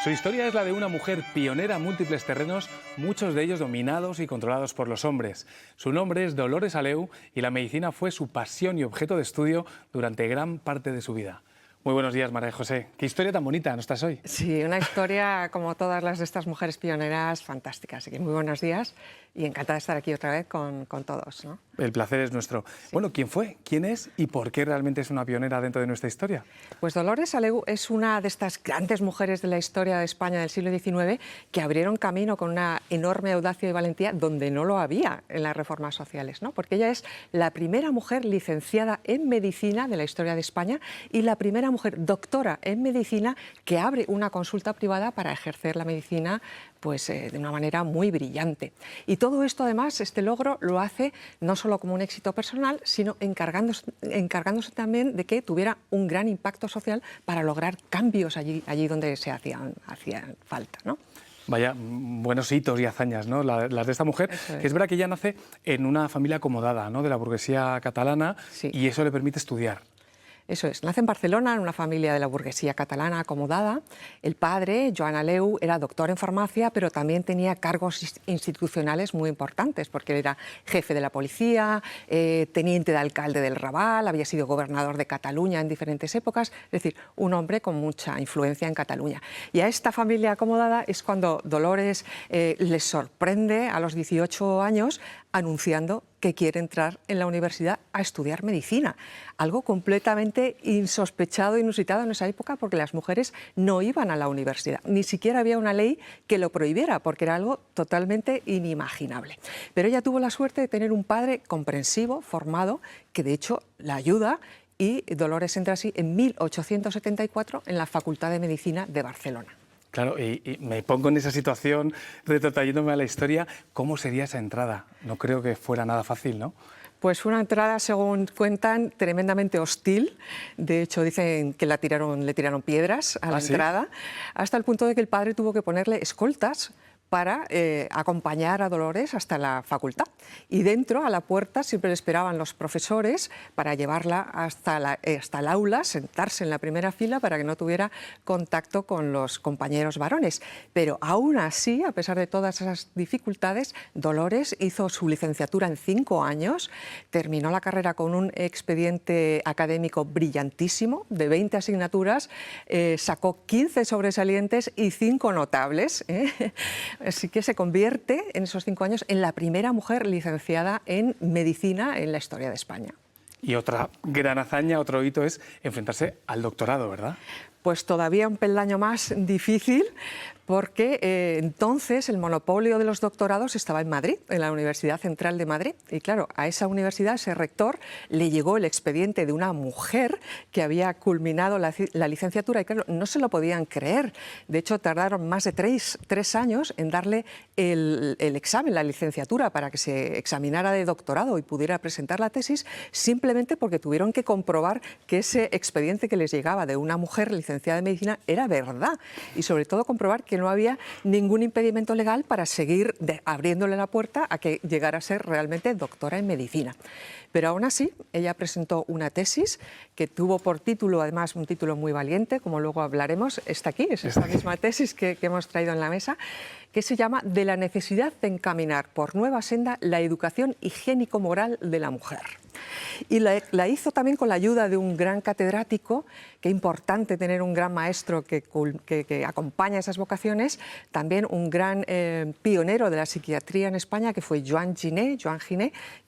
Su historia es la de una mujer pionera en múltiples terrenos, muchos de ellos dominados y controlados por los hombres. Su nombre es Dolores Aleu y la medicina fue su pasión y objeto de estudio durante gran parte de su vida. Muy buenos días, María José. Qué historia tan bonita nos estás hoy. Sí, una historia como todas las de estas mujeres pioneras, fantástica. Así que muy buenos días y encantada de estar aquí otra vez con todos, ¿no? El placer es nuestro. Sí. Bueno, ¿quién fue? ¿Quién es? ¿Y por qué realmente es una pionera dentro de nuestra historia? Pues Dolores Aleu es una de estas grandes mujeres de la historia de España del siglo XIX que abrieron camino con una enorme audacia y valentía donde no lo había en las reformas sociales, ¿no? Porque ella es la primera mujer licenciada en medicina de la historia de España y la primera mujer doctora en medicina que abre una consulta privada para ejercer la medicina pues, de una manera muy brillante. Y todo esto, además, este logro lo hace no solo como un éxito personal, sino encargándose también de que tuviera un gran impacto social para lograr cambios allí donde se hacían falta, ¿no? Vaya, buenos hitos y hazañas, ¿no? Las de esta mujer, que es verdad que ella nace en una familia acomodada, ¿no? De la burguesía catalana, sí. Y eso le permite estudiar. Eso es, nace en Barcelona, en una familia de la burguesía catalana acomodada. El padre, Joan Aleu, era doctor en farmacia, pero también tenía cargos institucionales muy importantes, porque él era jefe de la policía, teniente de alcalde del Raval, había sido gobernador de Cataluña en diferentes épocas, es decir, un hombre con mucha influencia en Cataluña. Y a esta familia acomodada es cuando Dolores les sorprende a los 18 años anunciando que quiere entrar en la universidad a estudiar medicina, algo completamente insospechado, inusitado en esa época, porque las mujeres no iban a la universidad, ni siquiera había una ley que lo prohibiera, porque era algo totalmente inimaginable. Pero ella tuvo la suerte de tener un padre comprensivo, formado, que de hecho la ayuda, y Dolores entra así en 1874 en la Facultad de Medicina de Barcelona. Claro, y me pongo en esa situación, retrotrayéndome a la historia, ¿cómo sería esa entrada? No creo que fuera nada fácil, ¿no? Pues fue una entrada, según cuentan, tremendamente hostil. De hecho, dicen que le tiraron piedras a la entrada, hasta el punto de que el padre tuvo que ponerle escoltas para acompañar a Dolores hasta la facultad. Y dentro, a la puerta, siempre le esperaban los profesores para llevarla hasta el aula, sentarse en la primera fila para que no tuviera contacto con los compañeros varones. Pero aún así, a pesar de todas esas dificultades, Dolores hizo su licenciatura en 5 años, terminó la carrera con un expediente académico brillantísimo, de 20 asignaturas, sacó 15 sobresalientes y 5 notables, Así que se convierte en esos 5 años en la primera mujer licenciada en medicina en la historia de España. Y otra gran hazaña, otro hito es enfrentarse al doctorado, ¿verdad? Pues todavía un peldaño más difícil, porque entonces el monopolio de los doctorados estaba en Madrid, en la Universidad Central de Madrid. Y claro, a esa universidad, ese rector, le llegó el expediente de una mujer que había culminado la licenciatura y claro, no se lo podían creer. De hecho, tardaron más de tres años en darle el examen, la licenciatura, para que se examinara de doctorado y pudiera presentar la tesis, simplemente porque tuvieron que comprobar que ese expediente que les llegaba de una mujer licenciada en medicina era verdad y sobre todo comprobar que no había ningún impedimento legal para seguir abriéndole la puerta a que llegara a ser realmente doctora en medicina. Pero aún así, ella presentó una tesis que tuvo por título, además un título muy valiente, como luego hablaremos, está aquí, es esta misma tesis que hemos traído en la mesa, que se llama De la necesidad de encaminar por nueva senda la educación higiénico-moral de la mujer. Y la hizo también con la ayuda de un gran catedrático, que es importante tener un gran maestro que acompaña esas vocaciones, también un gran pionero de la psiquiatría en España, que fue Joan Giner,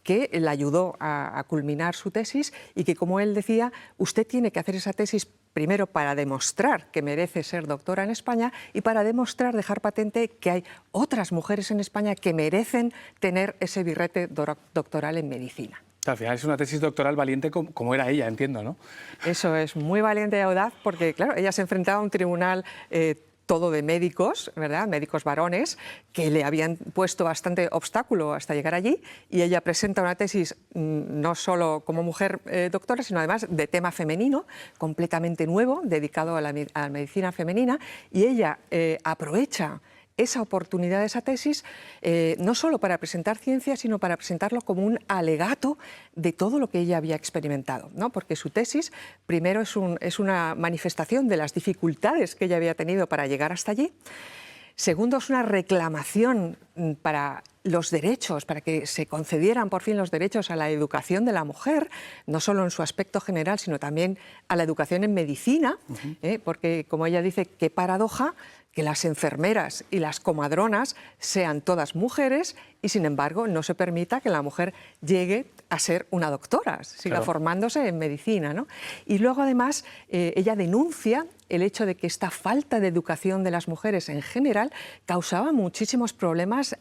que le ayudó a culminar su tesis y que, como él decía, usted tiene que hacer esa tesis primero para demostrar que merece ser doctora en España y para demostrar, dejar patente que hay otras mujeres en España que merecen tener ese birrete doctoral en medicina. Al final es una tesis doctoral valiente como era ella, entiendo, ¿no? Eso es, muy valiente y audaz, porque claro, ella se enfrentaba a un tribunal todo de médicos, ¿verdad? Médicos varones, que le habían puesto bastante obstáculo hasta llegar allí, y ella presenta una tesis no solo como mujer doctora, sino además de tema femenino, completamente nuevo, dedicado a la medicina femenina, y ella aprovecha esa oportunidad de esa tesis, no solo para presentar ciencia, sino para presentarlo como un alegato de todo lo que ella había experimentado, ¿no? Porque su tesis, primero, es una manifestación de las dificultades que ella había tenido para llegar hasta allí. Segundo, es una reclamación para los derechos, para que se concedieran por fin los derechos a la educación de la mujer, no solo en su aspecto general, sino también a la educación en medicina, porque, como ella dice, qué paradoja que las enfermeras y las comadronas sean todas mujeres y, sin embargo, no se permita que la mujer llegue a ser una doctora, siga formándose en medicina, ¿no? Y luego, además, ella denuncia el hecho de que esta falta de educación de las mujeres en general causaba muchísimos problemas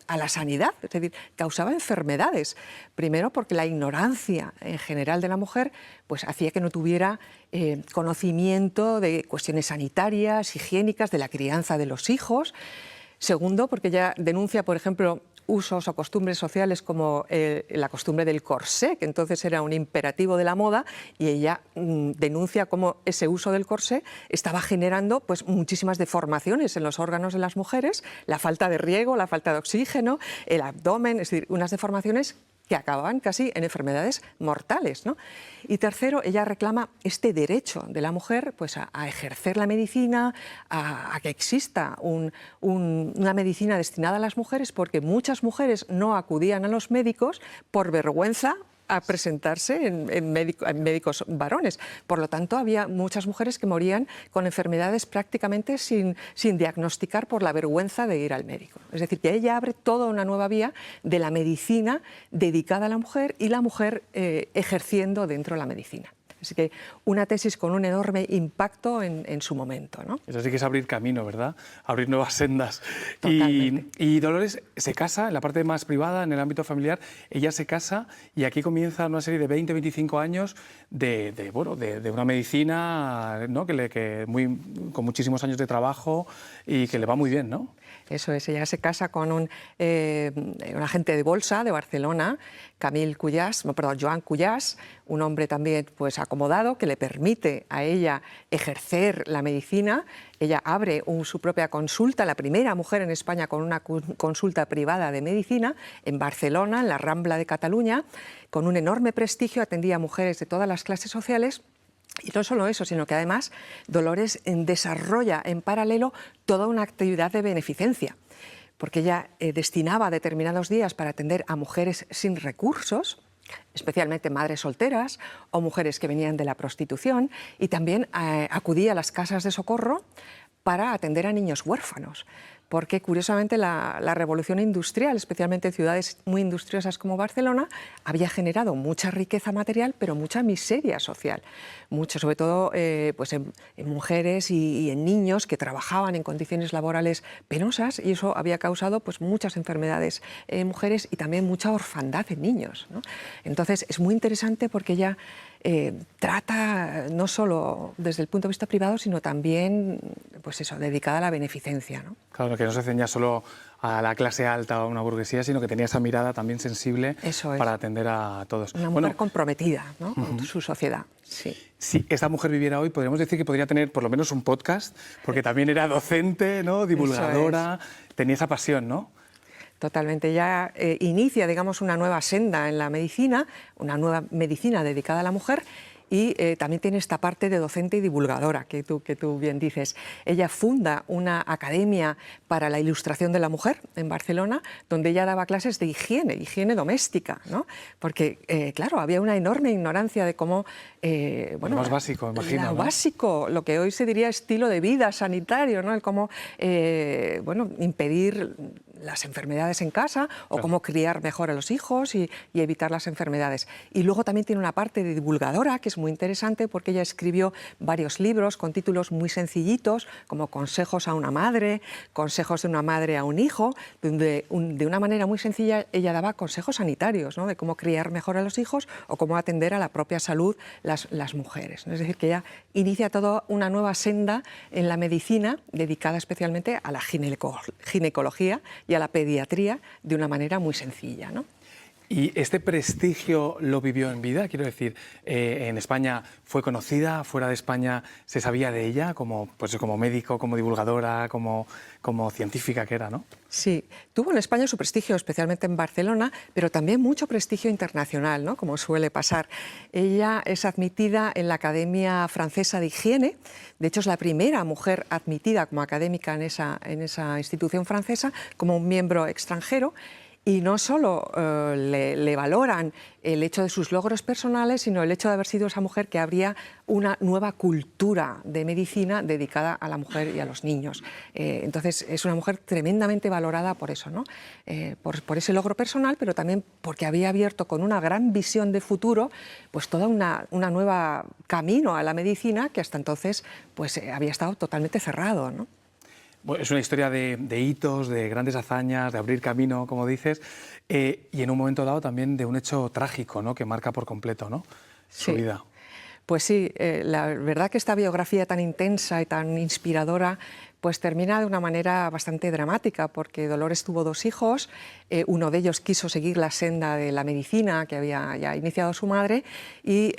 a la sanidad, es decir, causaba enfermedades. Primero porque la ignorancia en general de la mujer pues, hacía que no tuviera conocimiento de cuestiones sanitarias, higiénicas, de la crianza de los hijos. Segundo, porque ella denuncia, por ejemplo, usos o costumbres sociales como la costumbre del corsé, que entonces era un imperativo de la moda, y ella denuncia cómo ese uso del corsé estaba generando pues, muchísimas deformaciones en los órganos de las mujeres, la falta de riego, la falta de oxígeno, el abdomen, es decir, unas deformaciones que acababan casi en enfermedades mortales, ¿no? Y tercero, ella reclama este derecho de la mujer pues, a ejercer la medicina, a que exista una medicina destinada a las mujeres, porque muchas mujeres no acudían a los médicos por vergüenza a presentarse en médicos varones. Por lo tanto, había muchas mujeres que morían con enfermedades prácticamente sin diagnosticar por la vergüenza de ir al médico. Es decir, que ella abre toda una nueva vía de la medicina dedicada a la mujer y la mujer ejerciendo dentro de la medicina. Así que una tesis con un enorme impacto en su momento, ¿no? Eso sí que es abrir camino, ¿verdad? Abrir nuevas sendas. Y Dolores se casa en la parte más privada, en el ámbito familiar. Ella se casa y aquí comienza una serie de 20-25 años de una medicina, ¿no? Con muchísimos años de trabajo y que le va muy bien, ¿no? Eso es, ella se casa con un agente de bolsa de Barcelona, Joan Cuyàs, un hombre también pues, acomodado que le permite a ella ejercer la medicina. Ella abre su propia consulta, la primera mujer en España con una consulta privada de medicina en Barcelona, en la Rambla de Cataluña, con un enorme prestigio, atendía a mujeres de todas las clases sociales. Y no solo eso, sino que además Dolores desarrolla en paralelo toda una actividad de beneficencia, porque ella destinaba determinados días para atender a mujeres sin recursos, especialmente madres solteras o mujeres que venían de la prostitución, y también acudía a las casas de socorro para atender a niños huérfanos, porque curiosamente la revolución industrial, especialmente en ciudades muy industriosas como Barcelona, había generado mucha riqueza material, pero mucha miseria social, sobre todo pues en mujeres y en niños que trabajaban en condiciones laborales penosas, y eso había causado pues, muchas enfermedades en mujeres y también mucha orfandad en niños, ¿no? Entonces es muy interesante porque ella trata no solo desde el punto de vista privado, sino también pues eso, dedicada a la beneficencia, ¿no? Claro, que no se ceñía solo a la clase alta o a una burguesía, sino que tenía esa mirada también sensible para atender a todos. Una mujer comprometida, ¿no? Con su sociedad. Sí. Si esta mujer viviera hoy, podríamos decir que podría tener por lo menos un podcast, porque también era docente, ¿no? Divulgadora, tenía esa pasión, ¿no? Totalmente. Ya inicia, digamos, una nueva senda en la medicina, una nueva medicina dedicada a la mujer, y también tiene esta parte de docente y divulgadora que tú bien dices. Ella funda una academia para la ilustración de la mujer en Barcelona, donde ella daba clases de higiene doméstica, ¿no? Porque, claro, había una enorme ignorancia de cómo... lo más básico, imagino, Lo ¿no? básico, lo que hoy se diría estilo de vida sanitario, ¿no? El cómo impedir las enfermedades en casa o cómo criar mejor a los hijos y evitar las enfermedades. Y luego también tiene una parte de divulgadora que es muy interesante porque ella escribió varios libros con títulos muy sencillitos, como Consejos a una madre, Consejos de una madre a un hijo, donde de una manera muy sencilla ella daba consejos sanitarios, ¿no? De cómo criar mejor a los hijos o cómo atender a la propia salud las mujeres, ¿no? Es decir, que ella inicia toda una nueva senda en la medicina dedicada especialmente a la ginecología y a la pediatría de una manera muy sencilla, ¿no? ¿Y este prestigio lo vivió en vida? Quiero decir, en España fue conocida, fuera de España se sabía de ella como, pues, como médico, como divulgadora, como científica que era, ¿no? Sí, tuvo en España su prestigio, especialmente en Barcelona, pero también mucho prestigio internacional, ¿no? Como suele pasar. Ella es admitida en la Academia Francesa de Higiene, de hecho es la primera mujer admitida como académica en esa institución francesa, como un miembro extranjero. Y no solo le valoran el hecho de sus logros personales, sino el hecho de haber sido esa mujer que abría una nueva cultura de medicina dedicada a la mujer y a los niños. Entonces es una mujer tremendamente valorada por eso, ¿no? Por ese logro personal, pero también porque había abierto con una gran visión de futuro pues toda una nueva camino a la medicina que hasta entonces pues, había estado totalmente cerrado, ¿no? Es una historia de hitos, de grandes hazañas, de abrir camino, como dices, y en un momento dado también de un hecho trágico, ¿no?, que marca por completo, ¿no?, su vida. Pues sí, la verdad que esta biografía tan intensa y tan inspiradora pues termina de una manera bastante dramática, porque Dolores tuvo 2 hijos, uno de ellos quiso seguir la senda de la medicina que había ya iniciado su madre y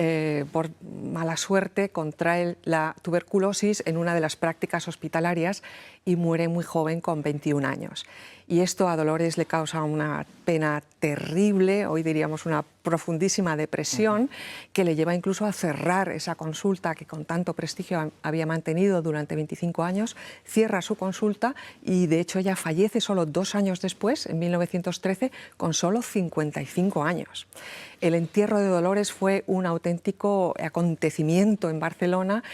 por mala suerte contrae la tuberculosis en una de las prácticas hospitalarias y muere muy joven con 21 años. Y esto a Dolores le causa una pena terrible, hoy diríamos una profundísima depresión, que le lleva incluso a cerrar esa consulta que con tanto prestigio había mantenido durante 25 años, cierra su consulta y de hecho ella fallece solo 2 años después, en 1913, con solo 55 años. El entierro de Dolores fue un auténtico acontecimiento en Barcelona.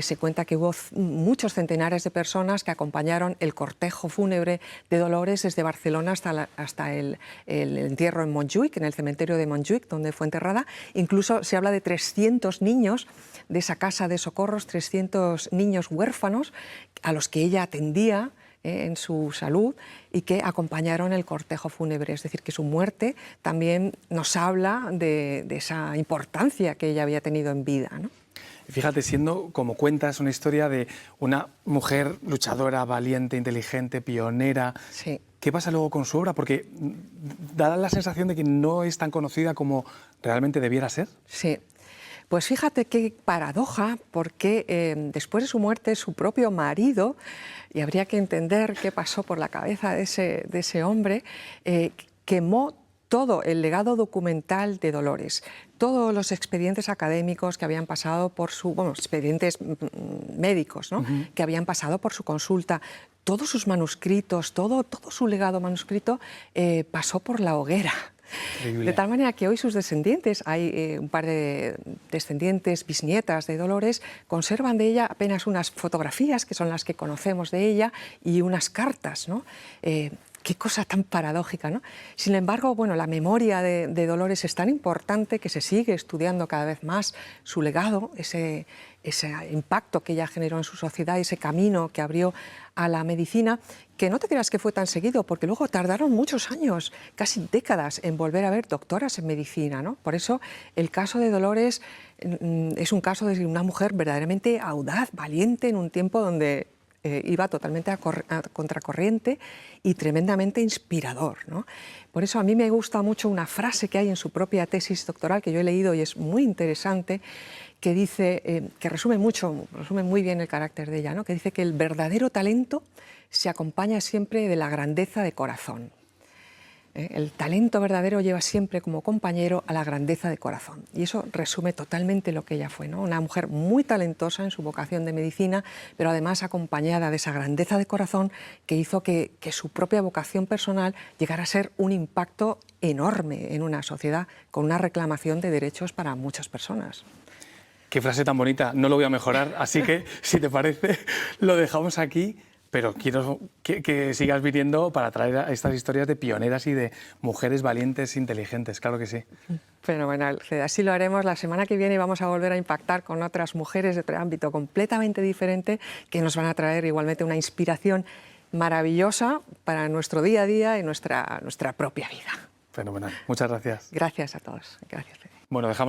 Se cuenta que hubo muchos centenares de personas que acompañaron el cortejo fúnebre de Dolores desde Barcelona hasta el entierro en Montjuïc, en el cementerio de Montjuïc, donde fue enterrada. Incluso se habla de 300 niños de esa casa de socorros, 300 niños huérfanos a los que ella atendía en su salud y que acompañaron el cortejo fúnebre. Es decir, que su muerte también nos habla de esa importancia que ella había tenido en vida, ¿no? Fíjate, siendo, como cuentas, una historia de una mujer luchadora, valiente, inteligente, pionera. Sí. ¿Qué pasa luego con su obra? Porque da la sensación de que no es tan conocida como realmente debiera ser. Sí. Pues fíjate qué paradoja, porque después de su muerte su propio marido, y habría que entender qué pasó por la cabeza de ese hombre, quemó todo el legado documental de Dolores, todos los expedientes académicos que habían pasado por su, bueno, expedientes médicos, ¿no?, que habían pasado por su consulta, todos sus manuscritos, todo su legado manuscrito pasó por la hoguera. Increíble. De tal manera que hoy sus descendientes, hay un par de descendientes, bisnietas de Dolores, conservan de ella apenas unas fotografías, que son las que conocemos de ella, y unas cartas, ¿no? Qué cosa tan paradójica, ¿no? Sin embargo, bueno, la memoria de Dolores es tan importante que se sigue estudiando cada vez más su legado, ese impacto que ella generó en su sociedad, ese camino que abrió a la medicina, que no te creas que fue tan seguido, porque luego tardaron muchos años, casi décadas, en volver a ver doctoras en medicina, ¿no? Por eso el caso de Dolores es un caso de una mujer verdaderamente audaz, valiente, en un tiempo donde iba totalmente a contracorriente y tremendamente inspirador, ¿no? Por eso a mí me gusta mucho una frase que hay en su propia tesis doctoral, que yo he leído y es muy interesante, que dice, que resume muy bien el carácter de ella, ¿no?, que dice que el verdadero talento se acompaña siempre de la grandeza de corazón. El talento verdadero lleva siempre como compañero a la grandeza de corazón. Y eso resume totalmente lo que ella fue, ¿no? Una mujer muy talentosa en su vocación de medicina, pero además acompañada de esa grandeza de corazón que hizo que su propia vocación personal llegara a ser un impacto enorme en una sociedad con una reclamación de derechos para muchas personas. Qué frase tan bonita, no lo voy a mejorar, así que, si te parece, lo dejamos aquí. Pero quiero que sigas viniendo para traer estas historias de pioneras y de mujeres valientes, inteligentes, claro que sí. Fenomenal, así lo haremos. La semana que viene vamos a volver a impactar con otras mujeres de otro ámbito completamente diferente que nos van a traer igualmente una inspiración maravillosa para nuestro día a día y nuestra propia vida. Fenomenal, muchas gracias. Gracias a todos. Gracias. Bueno, dejamos